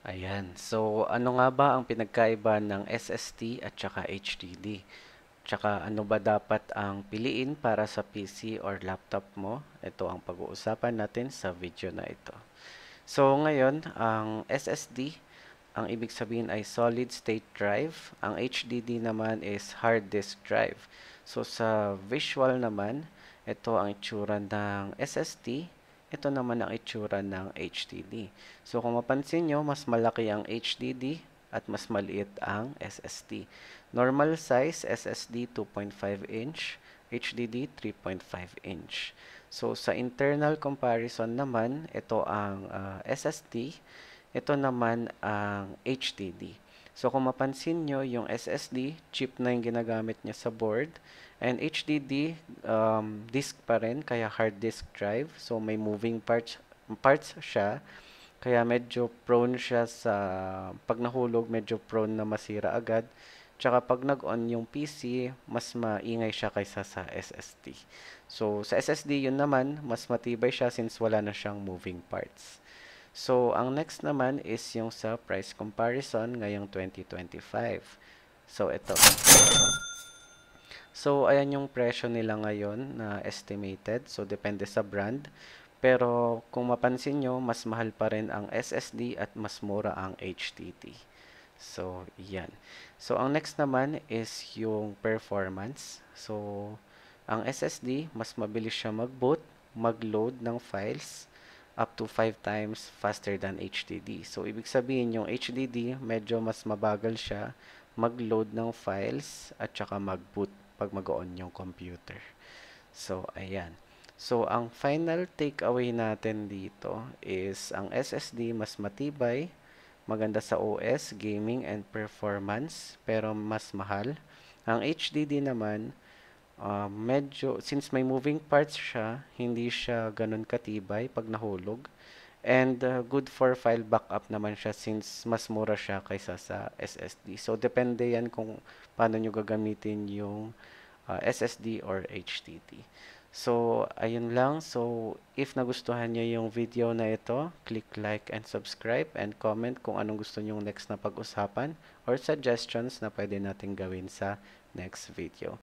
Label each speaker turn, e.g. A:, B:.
A: Ayan. So, ano nga ba ang pinagkaiba ng SSD at saka HDD? Tsaka ano ba dapat ang piliin para sa PC or laptop mo? Ito ang pag-uusapan natin sa video na ito. So, ngayon, ang SSD, ang ibig sabihin ay solid state drive. Ang HDD naman is hard disk drive. So, sa visual naman, ito ang itsura ng SSD. Ito naman ang itsura ng HDD. So, kung mapansin nyo, mas malaki ang HDD at mas maliit ang SSD. Normal size SSD 2.5 inch, HDD 3.5 inch. So, sa internal comparison naman, ito ang SSD, ito naman ang HDD. So, kung mapansin nyo, yung SSD, chip na yung ginagamit niya sa board. And HDD, disk pa rin, kaya hard disk drive. So, may moving parts siya. Kaya medyo prone siya sa, pag nahulog, medyo prone na masira agad. Tsaka pag nag-on yung PC, mas maingay siya kaysa sa SSD. So, sa SSD yun naman, mas matibay siya since wala na siyang moving parts. So, ang next naman is yung sa price comparison ngayong 2025. So, ito. So, ayan yung presyo nila ngayon na estimated. So, depende sa brand. Pero, kung mapansin nyo, mas mahal pa rin ang SSD at mas mura ang HDD. So, yan. So, ang next naman is yung performance. So, ang SSD, mas mabilis siya mag-boot, mag-load ng files up to 5 times faster than HDD. So, ibig sabihin yung HDD, medyo mas mabagal siya mag-load ng files at saka mag-boot pag mag-on yung computer. So, ayan. So, ang final takeaway natin dito is ang SSD mas matibay, maganda sa OS, gaming, and performance, pero mas mahal. Ang HDD naman, medyo, since may moving parts siya, hindi siya ganun katibay pag nahulog. And good for file backup naman siya since mas mura siya kaysa sa SSD. So, depende yan kung paano nyo gagamitin yung SSD or HDD. So, ayun lang. So, if nagustuhan nyo yung video na ito, click like and subscribe and comment kung anong gusto nyo next na pag-usapan or suggestions na pwede natin gawin sa next video.